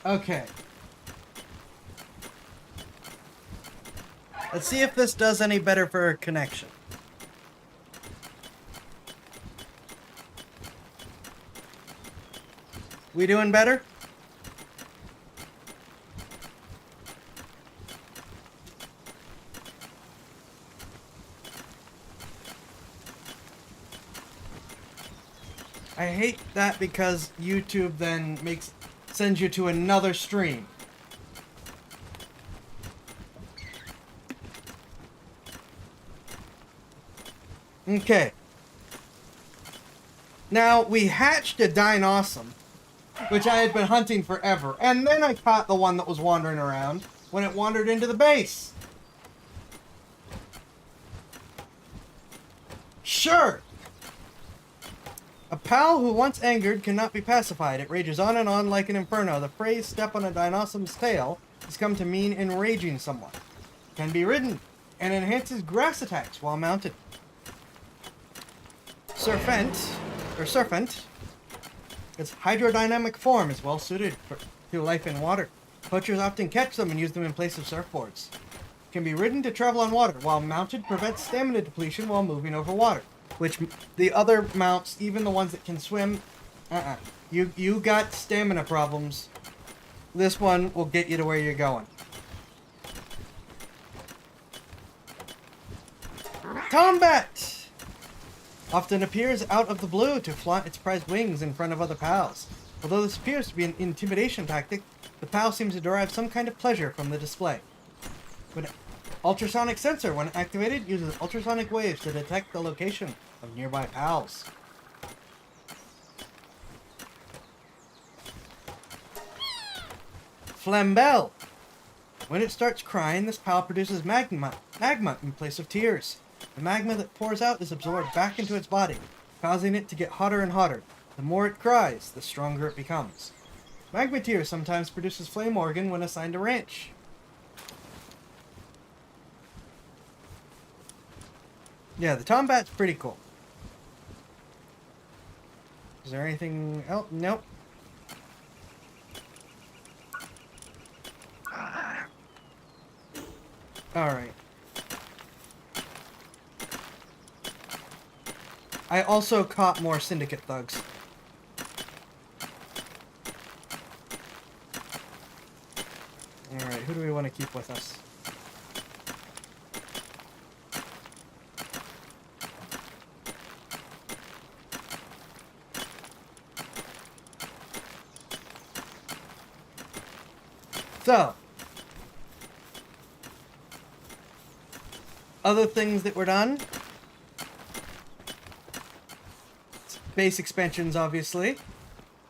Okay. Let's see if this does any better for a connection. We doing better? I hate that because YouTube then sends you to another stream. Okay. Now, we hatched a Dinosum, which I had been hunting forever, and then I caught the one that was wandering around when it wandered into the base. Sure! A pal who once angered cannot be pacified. It rages on and on like an inferno. The phrase step on a Dinosum's tail has come to mean enraging someone. Can be ridden, and enhances grass attacks while mounted. Surfent, its hydrodynamic form is well suited to life in water. Poachers often catch them and use them in place of surfboards. Can be ridden to travel on water, while mounted prevents stamina depletion while moving over water. Which the other mounts, even the ones that can swim, you got stamina problems. This one will get you to where you're going. Combat! Often appears out of the blue to flaunt its prized wings in front of other pals. Although this appears to be an intimidation tactic, the pal seems to derive some kind of pleasure from the display. When ultrasonic sensor, when activated, uses ultrasonic waves to detect the location of nearby pals. Flambelle. When it starts crying, this pal produces magma in place of tears. The magma that pours out is absorbed back into its body, causing it to get hotter and hotter. The more it cries, the stronger it becomes. Magma tears sometimes produces flame organ when assigned a ranch. Yeah, the Tombat's pretty cool. Is there anything else? Nope. Alright. I also caught more Syndicate thugs. Alright, who do we want to keep with us? So, other things that were done. Base expansions, obviously.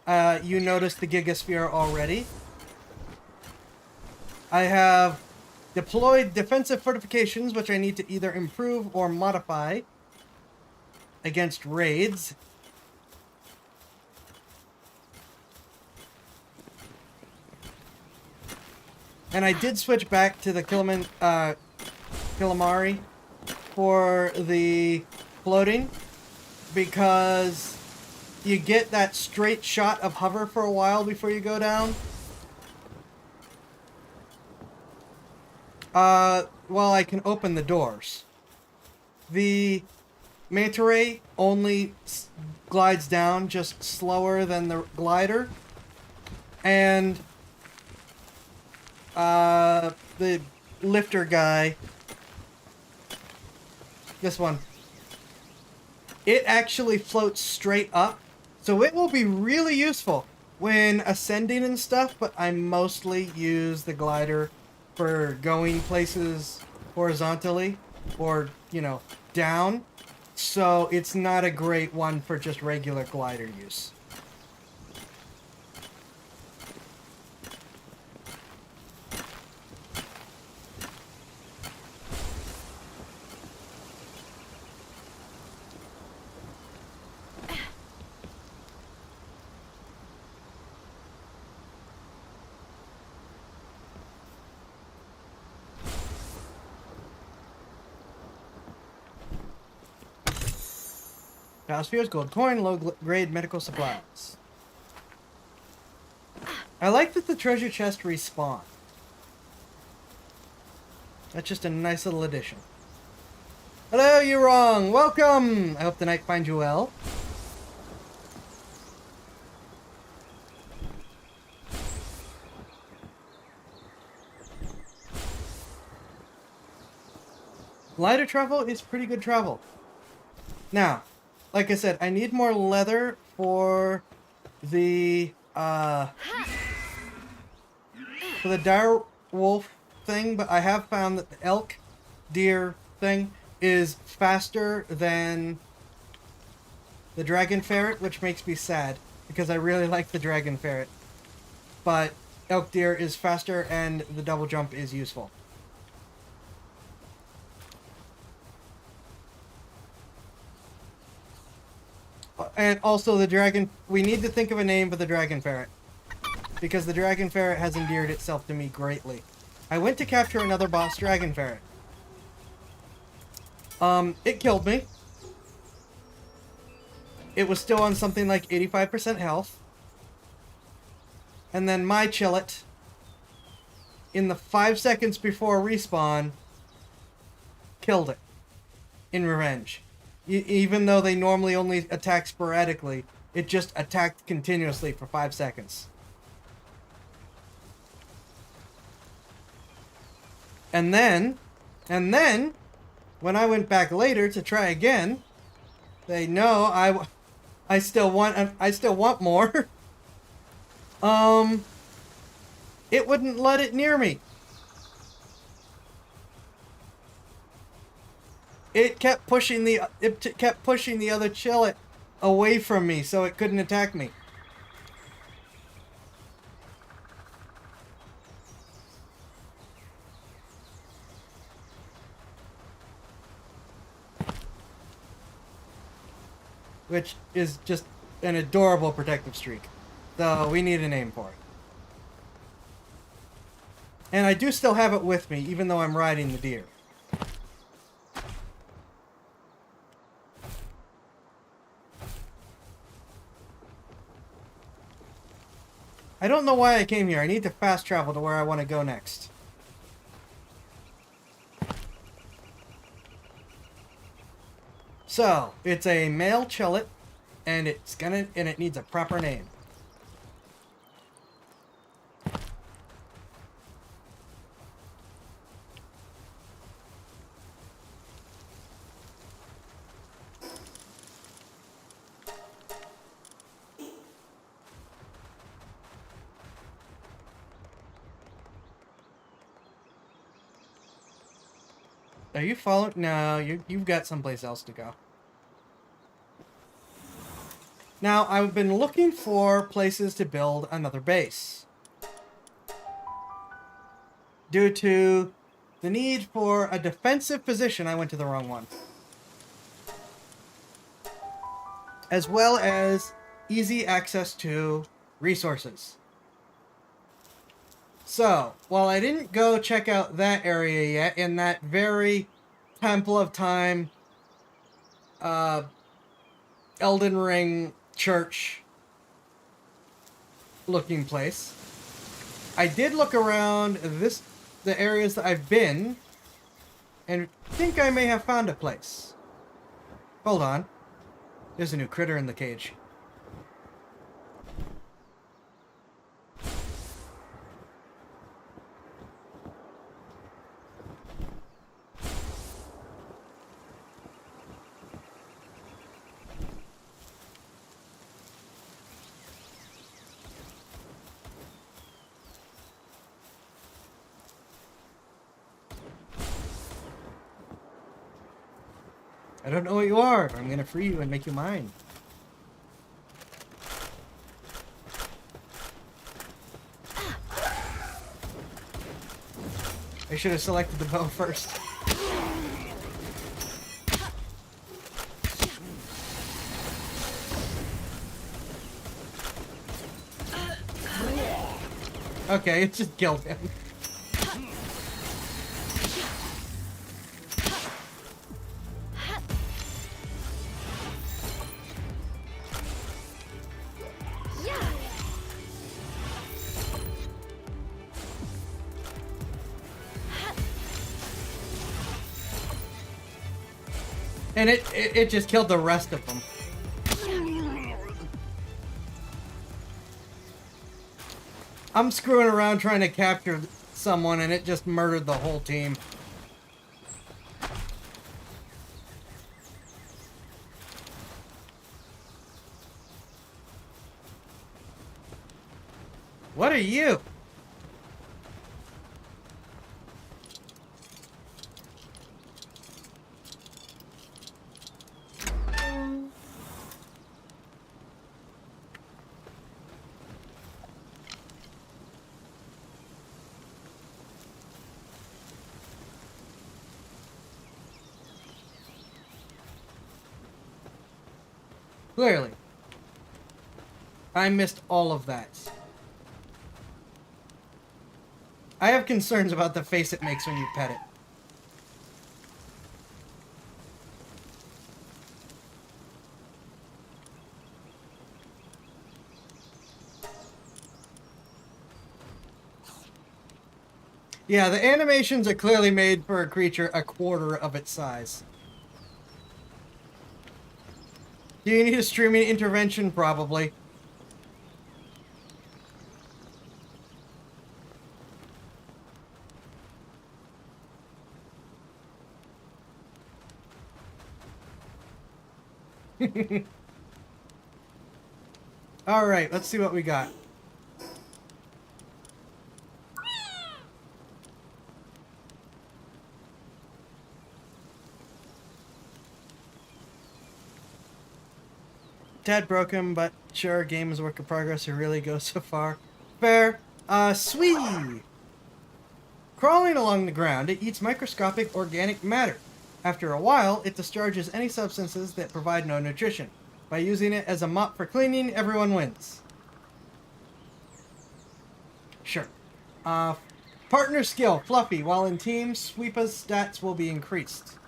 You noticed the Gigasphere already. I have deployed defensive fortifications, which I need to either improve or modify against raids. And I did switch back to the Kilimari for the floating, because you get that straight shot of hover for a while before you go down. Well, I can open the doors. The Manta Ray only glides down just slower than the glider. And the lifter guy, this one, it actually floats straight up, so it will be really useful when ascending and stuff, but I mostly use the glider for going places horizontally or, down, so it's not a great one for just regular glider use. Biospheres, gold coin, low-grade medical supplies. I like that the treasure chest respawn. That's just a nice little addition. Hello, you're wrong. Welcome. I hope the night finds you well. Lighter travel is pretty good travel. Now, like I said, I need more leather for the dire wolf thing, but I have found that the elk deer thing is faster than the dragon ferret, which makes me sad because I really like the dragon ferret. But elk deer is faster and the double jump is useful. And also the dragon, we need to think of a name for the dragon ferret, because the dragon ferret has endeared itself to me greatly. I went to capture another boss dragon ferret. It killed me. It was still on something like 85% health. And then my chillet, in the 5 seconds before respawn, killed it in revenge. Even though they normally only attack sporadically, it just attacked continuously for 5 seconds. And then, when I went back later to try again, they know I still want more. It wouldn't let it near me. It kept pushing the other chillet away from me so it couldn't attack me. Which is just an adorable protective streak. So we need a name for it. And I do still have it with me, even though I'm riding the deer. I don't know why I came here. I need to fast travel to where I want to go next. So, it's a male chillet, and it needs a proper name. Are you following? No, you've got someplace else to go. Now, I've been looking for places to build another base. Due to the need for a defensive position, I went to the wrong one. As well as easy access to resources. So, while I didn't go check out that area yet, in that very Temple of Time, Elden Ring church looking place, I did look around the areas that I've been, and think I may have found a place. Hold on. There's a new critter in the cage. I don't know what you are, but I'm gonna free you and make you mine. I should have selected the bow first. Okay, it just killed him. And it just killed the rest of them. I'm screwing around trying to capture someone and it just murdered the whole team. What are you? Clearly. I missed all of that. I have concerns about the face it makes when you pet it. Yeah, the animations are clearly made for a creature a quarter of its size. Do you need a streaming intervention? Probably. Alright, let's see what we got. Tad broken, but sure, game is a work in progress. It really goes so far. Fair. Sweet! Crawling along the ground, it eats microscopic organic matter. After a while, it discharges any substances that provide no nutrition. By using it as a mop for cleaning, everyone wins. Sure. Partner skill, Fluffy. While in teams, Sweepa's stats will be increased.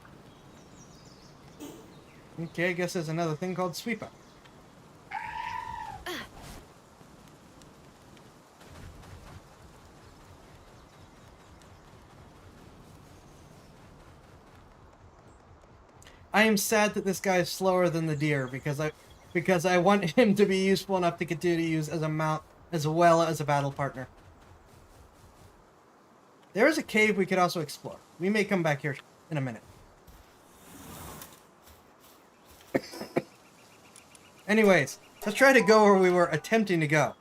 Okay, I guess there's another thing called Sweepa. I am sad that this guy is slower than the deer because I want him to be useful enough to continue to use as a mount as well as a battle partner. There is a cave we could also explore. We may come back here in a minute. Anyways, let's try to go where we were attempting to go.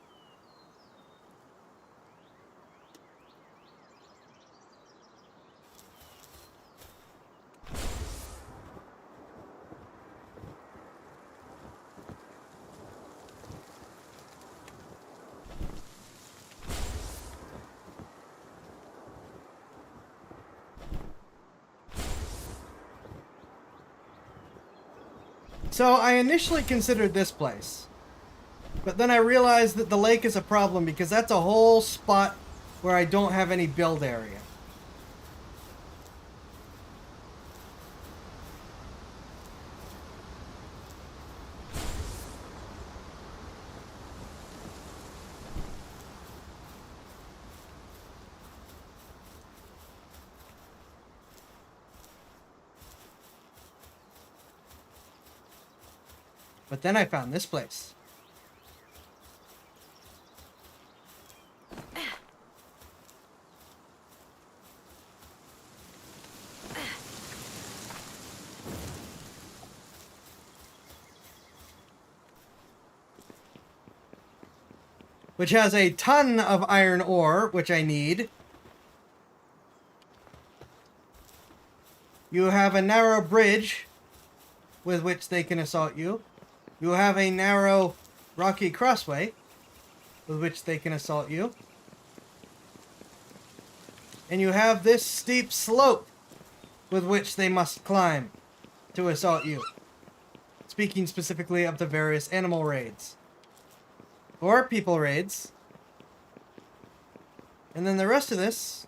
So I initially considered this place, but then I realized that the lake is a problem because that's a whole spot where I don't have any build area. But then I found this place. Which has a ton of iron ore, which I need. You have a narrow bridge with which they can assault you. You have a narrow, rocky crossway with which they can assault you. And you have this steep slope with which they must climb to assault you. Speaking specifically of the various animal raids. Or people raids. And then the rest of this,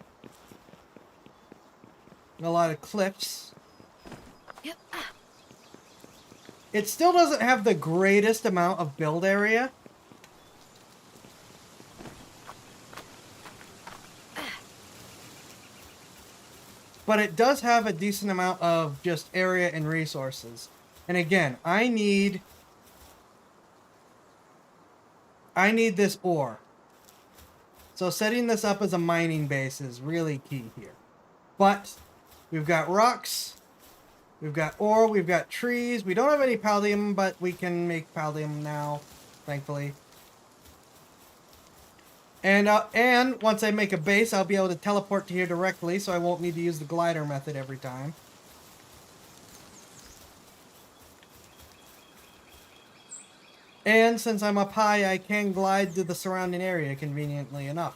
a lot of cliffs. Yep. It still doesn't have the greatest amount of build area. But it does have a decent amount of just area and resources. And again, I need this ore. So setting this up as a mining base is really key here. But we've got rocks, we've got ore, we've got trees. We don't have any palladium, but we can make palladium now, thankfully. And once I make a base, I'll be able to teleport to here directly, so I won't need to use the glider method every time. And since I'm up high, I can glide to the surrounding area conveniently enough.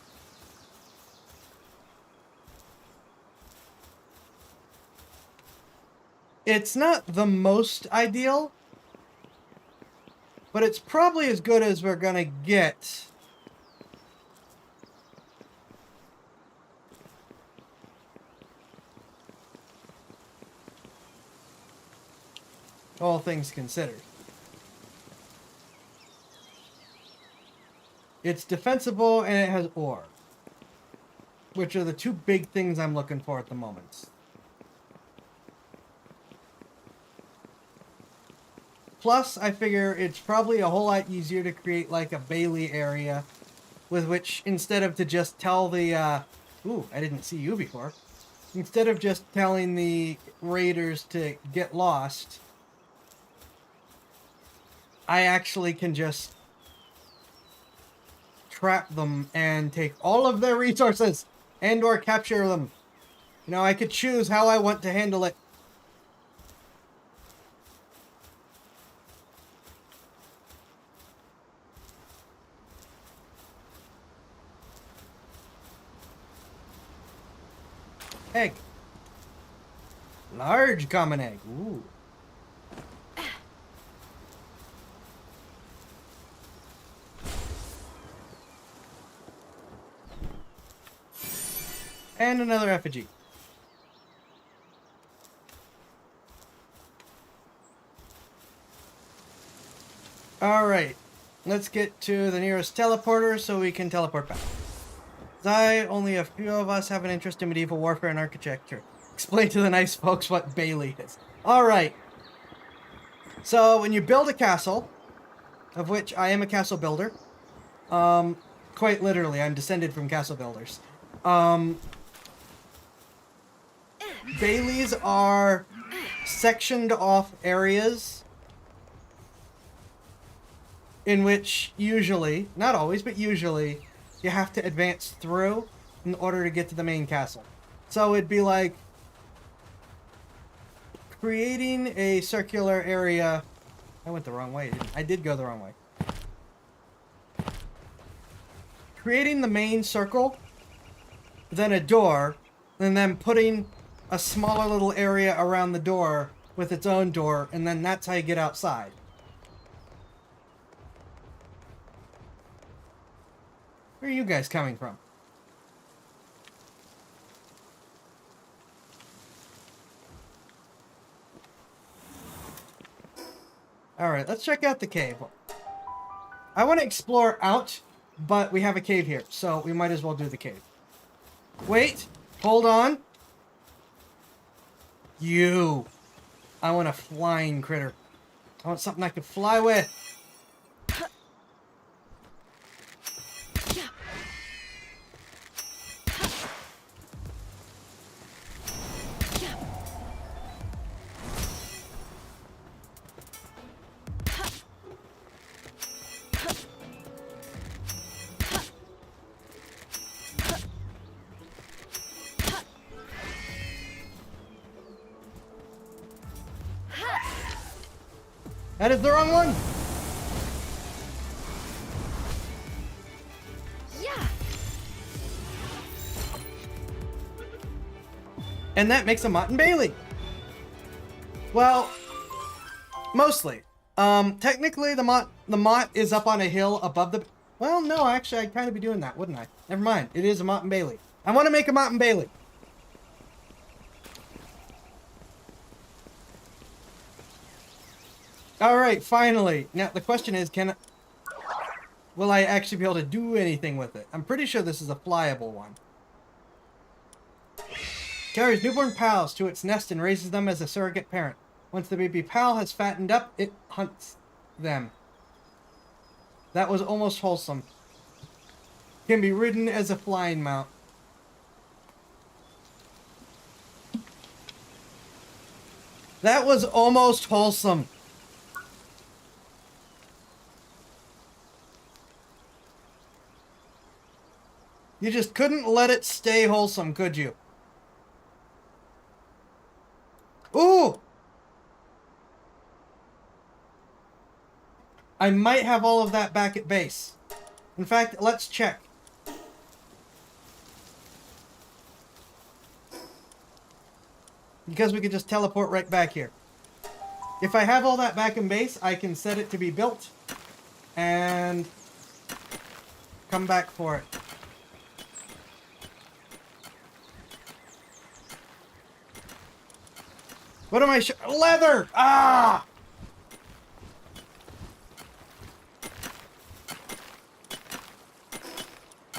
It's not the most ideal, but it's probably as good as we're gonna get. All things considered. It's defensible and it has ore, which are the two big things I'm looking for at the moment. Plus, I figure it's probably a whole lot easier to create like a Bailey area with which, instead of to just tell the, ooh, I didn't see you before. Instead of just telling the raiders to get lost, I actually can just trap them and take all of their resources and or capture them. You know, I could choose how I want to handle it. Egg. Large common egg. Ooh. And another effigy. Alright. Let's get to the nearest teleporter so we can teleport back. Only a few of us have an interest in medieval warfare and architecture. Explain to the nice folks what Bailey is. Alright. So, when you build a castle, of which I am a castle builder, quite literally, I'm descended from castle builders. Baileys are sectioned off areas in which usually, not always, but usually, you have to advance through in order to get to the main castle. So it'd be like creating a circular area. I went the wrong way, didn't I? I did go the wrong way. Creating the main circle, then a door, and then putting a smaller little area around the door with its own door, and then that's how you get outside. Where are you guys coming from? Alright, let's check out the cave. I want to explore out, but we have a cave here, so we might as well do the cave. Wait, hold on. You. I want a flying critter. I want something I can fly with. That is the wrong one! Yeah. And that makes a Mott and Bailey. Well, mostly. Technically the Mott is up on a hill above the... Well, no, actually I'd kind of be doing that, wouldn't I? Never mind. It is a Mott and Bailey. I want to make a Mott and Bailey. Alright, finally. Now, the question is, will I actually be able to do anything with it? I'm pretty sure this is a flyable one. Carries newborn pals to its nest and raises them as a surrogate parent. Once the baby pal has fattened up, it hunts them. That was almost wholesome. Can be ridden as a flying mount. That was almost wholesome. You just couldn't let it stay wholesome, could you? Ooh! I might have all of that back at base. In fact, let's check. Because we could just teleport right back here. If I have all that back in base, I can set it to be built and come back for it. What am I leather! Ah!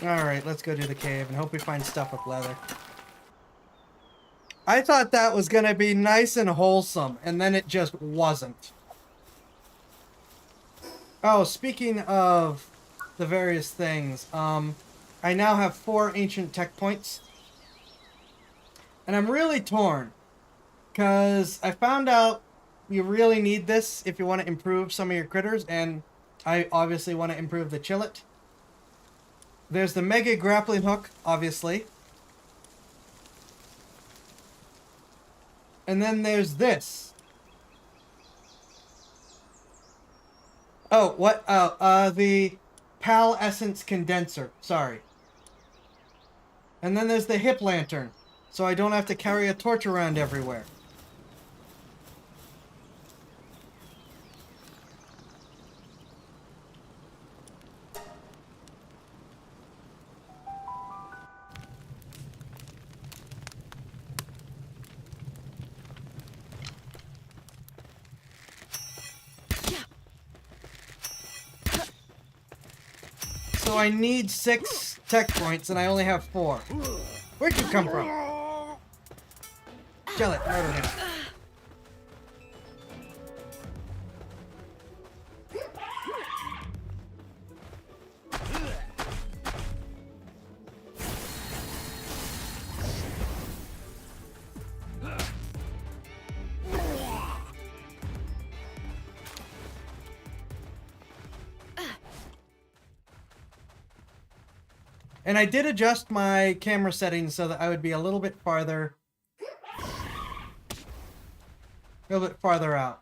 Alright, let's go to the cave and hope we find stuff with leather. I thought that was gonna be nice and wholesome, and then it just wasn't. Oh, speaking of the various things, I now have 4 ancient tech points. And I'm really torn. Because I found out you really need this if you want to improve some of your critters, and I obviously want to improve the Chillet. There's the Mega Grappling Hook, obviously. And then there's this. Oh, what? Oh, the Pal Essence Condenser. Sorry. And then there's the Hip Lantern, so I don't have to carry a torch around everywhere. So I need 6 tech points, and I only have 4. Where'd you come from? Kill it, murder him. And I did adjust my camera settings so that I would be a little bit farther out.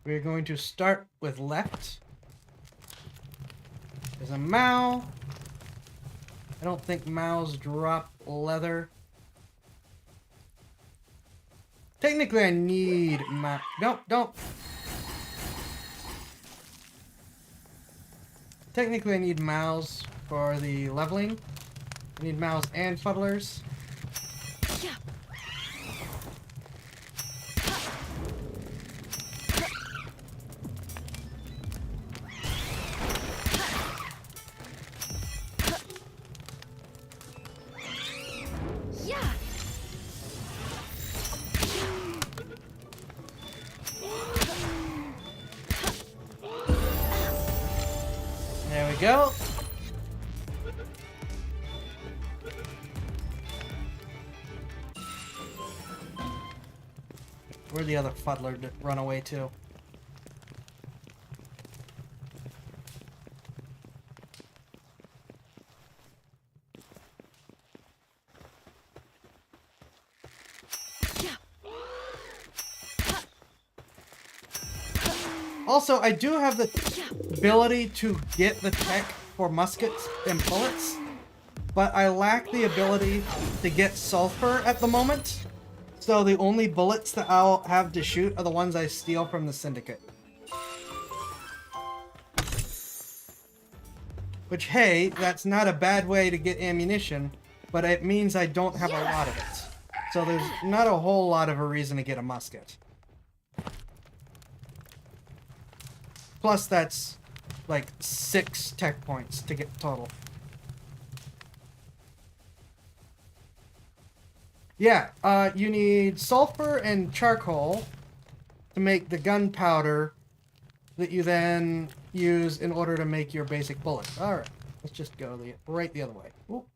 We're going to start with left. There's a Mao. I don't think Maos drop leather. Technically, I need Mao. Don't. Technically, I need Maos for the leveling. I need Maos and fuddlers. There we go. Where'd the other fuddler run away to? Also, I do have the ability to get the tech for muskets and bullets, but I lack the ability to get sulfur at the moment. So the only bullets that I'll have to shoot are the ones I steal from the Syndicate. Which, hey, that's not a bad way to get ammunition, but it means I don't have a lot of it. So there's not a whole lot of a reason to get a musket. Plus, that's like 6 tech points to get total. Yeah, you need sulfur and charcoal to make the gunpowder that you then use in order to make your basic bullets. Alright, let's just go right the other way. Oop.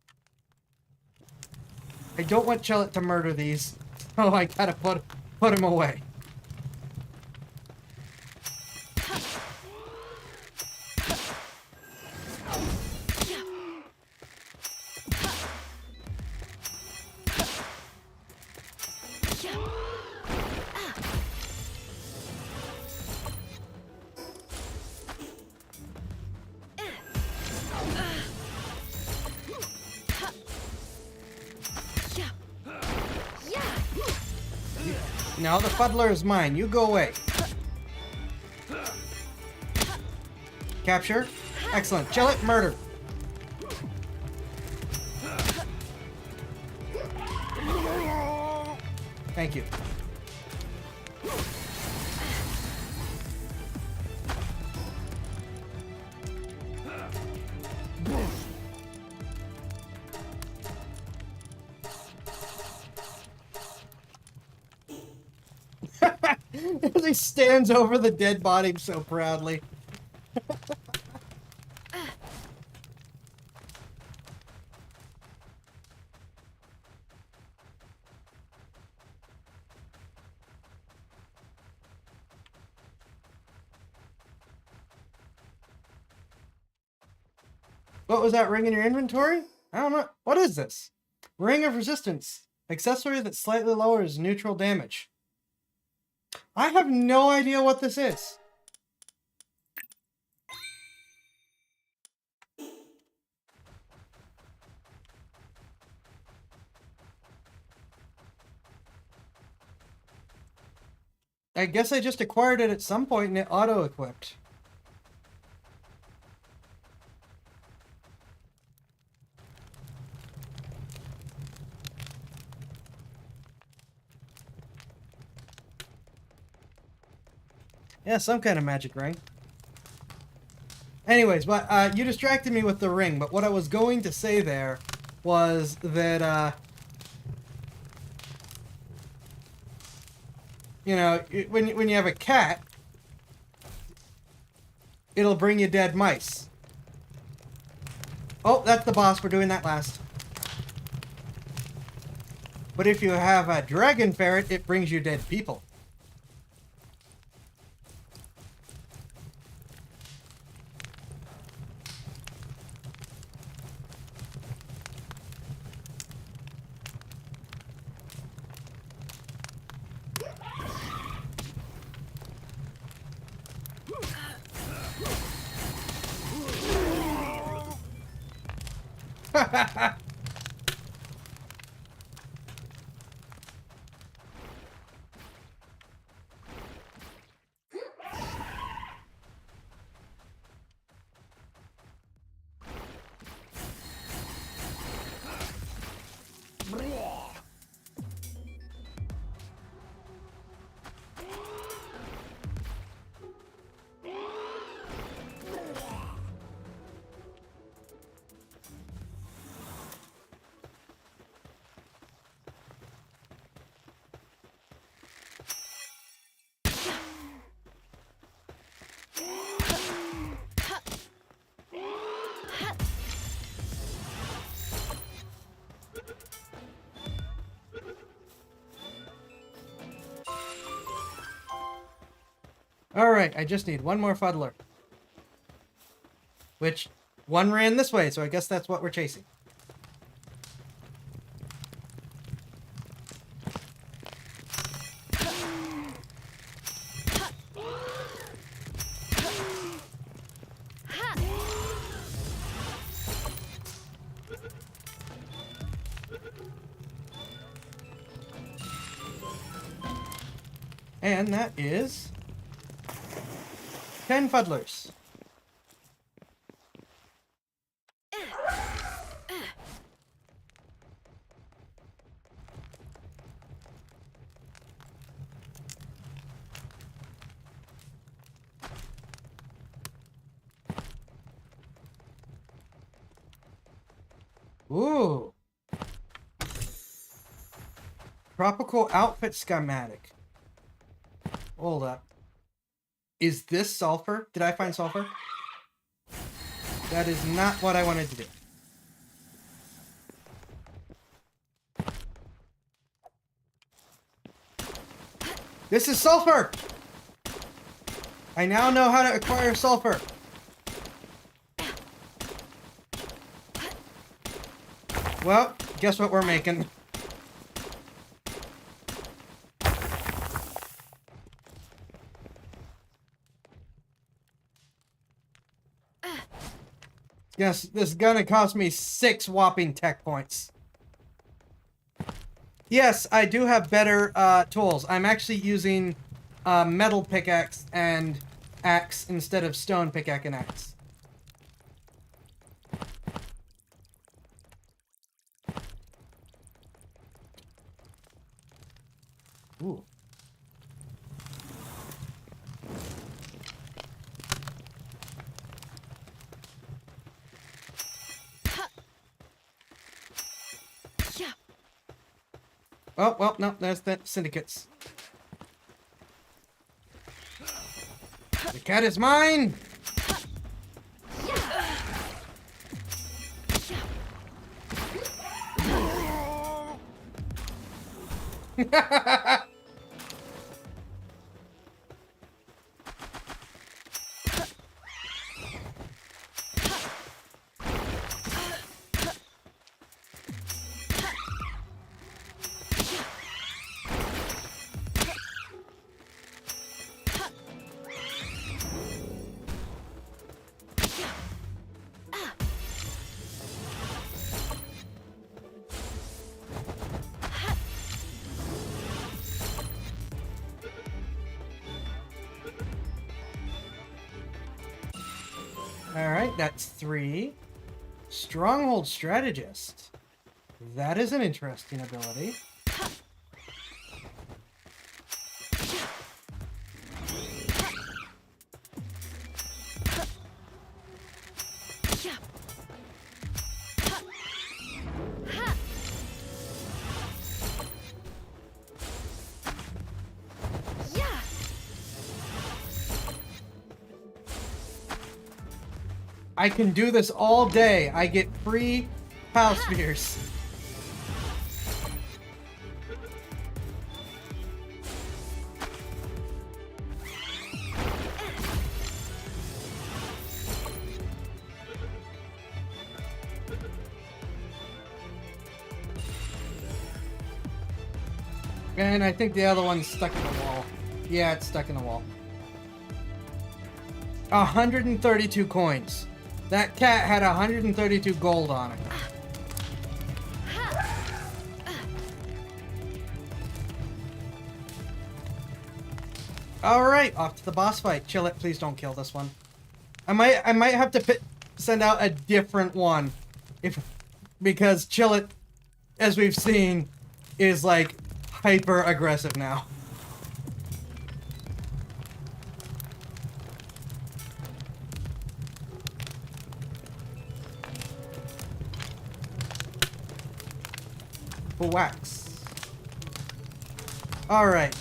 I don't want Chellet to murder these, so I gotta put him away. Now the fuddler is mine. You go away. Capture. Excellent. Chellet, murder. Thank you. As he stands over the dead body so proudly. What was that ring in your inventory? I don't know. What is this? Ring of Resistance. Accessory that slightly lowers neutral damage. I have no idea what this is. I guess I just acquired it at some point and it auto-equipped. Yeah, some kind of magic ring. Anyways, but you distracted me with the ring, but what I was going to say there was that, you know, when you have a cat, it'll bring you dead mice. Oh, that's the boss. We're doing that last. But if you have a dragon ferret, it brings you dead people. Alright, I just need one more fuddler. Which, one ran this way, so I guess that's what we're chasing. And that is 10 fuddlers. Ooh. Tropical outfit schematic. Hold up. Is this sulfur? Did I find sulfur? That is not what I wanted to do. This is sulfur! I now know how to acquire sulfur. Well, guess what we're making? Yes, this is gonna cost me 6 whopping tech points. Yes, I do have better tools. I'm actually using metal pickaxe and axe instead of stone pickaxe and axe. Ooh. Oh, well, no, there's the syndicates. The cat is mine! Alright, that's 3. Stronghold Strategist. That is an interesting ability. I can do this all day. I get free Pow Spheres. And I think the other one's stuck in the wall. Yeah, it's stuck in the wall. 132 coins. That cat had 132 gold on it. Alright, off to the boss fight. Chill it, please don't kill this one. I might have to send out a different one. Because Chill it, as we've seen, is like hyper aggressive now. Wax. Alright.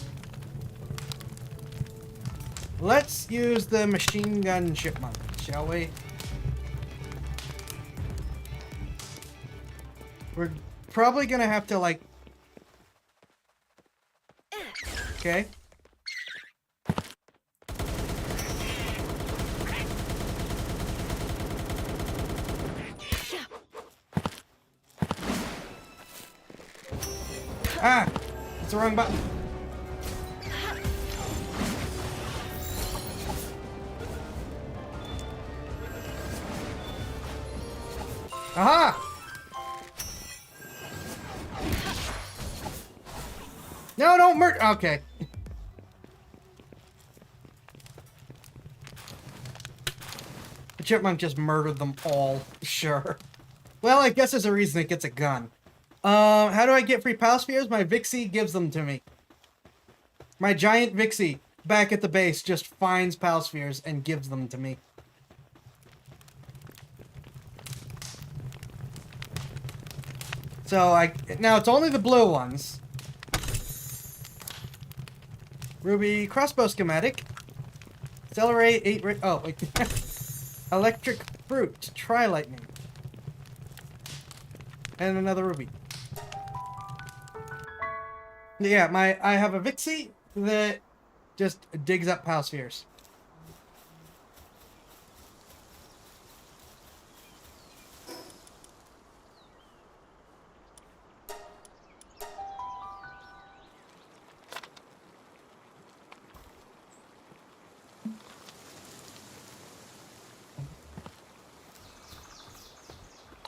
Let's use the machine gun chipmunk, shall we? We're probably gonna have to, like... Okay. Ah! It's the wrong button. Aha! No, don't murder. Okay. chipmunk just murdered them all. Sure. Well, I guess there's a reason it gets a gun. How do I get free pal spheres? My Vixie gives them to me. My giant Vixie back at the base just finds pal spheres and gives them to me. So now it's only the blue ones. Ruby crossbow schematic. Accelerate 8 oh wait. Electric fruit. Try lightning. And another ruby. Yeah, I have a Vixie that just digs up pal spheres.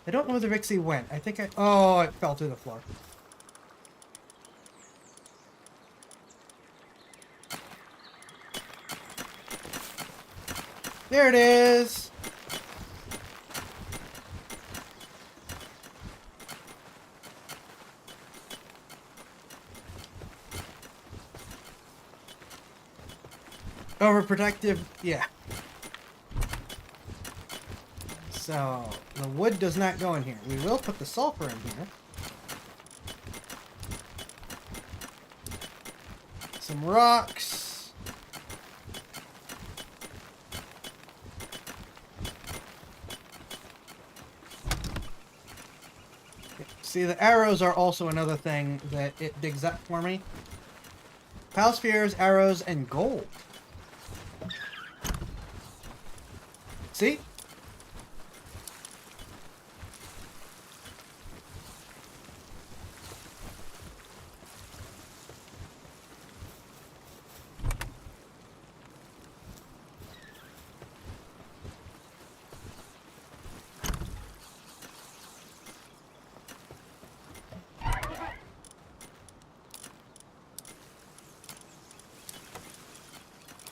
I don't know where the Vixie went. I think oh, it fell through the floor. There it is! Overprotective, yeah. So, the wood does not go in here. We will put the sulfur in here. Some rocks. See, the arrows are also another thing that it digs up for me. Pal spheres, arrows, and gold. See?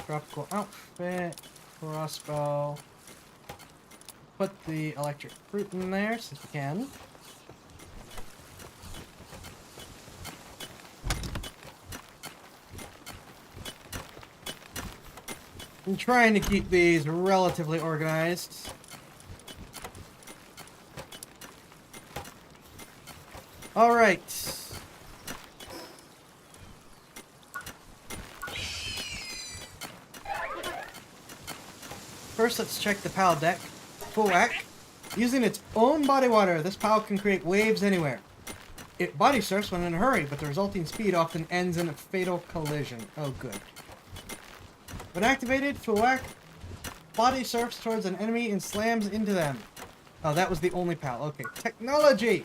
Tropical outfit, crossbow. Put the electric fruit in there since we can. I'm trying to keep these relatively organized. All right. First, let's check the PAL deck. Full whack. Using its own body water, this PAL can create waves anywhere. It body surfs when in a hurry, but the resulting speed often ends in a fatal collision. Oh, good. When activated, full whack body surfs towards an enemy and slams into them. Oh, that was the only PAL. Okay, technology!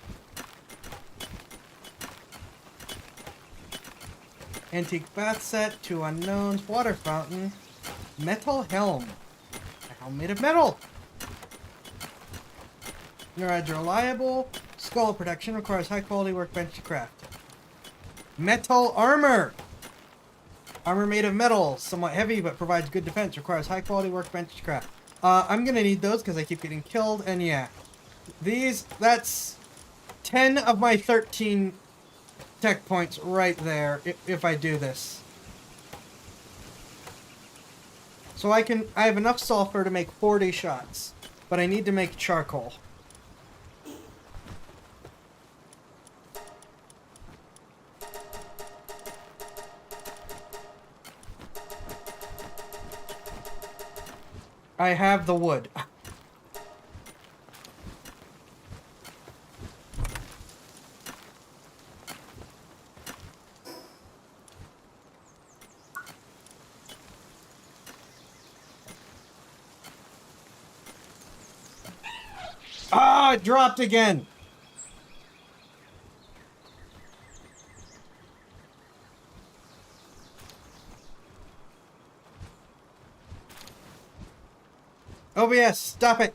Antique bath set, 2 unknowns, water fountain, metal helm. A helm made of metal! Neuride reliable, skull protection, requires high quality workbench to craft. Metal armor! Armor made of metal, somewhat heavy but provides good defense, requires high quality workbench to craft. I'm gonna need those because I keep getting killed, and yeah. That's 10 of my 13 tech points right there if I do this. So I have enough sulfur to make 40 shots, but I need to make charcoal. I have the wood. Ah, it dropped again. OBS, stop it.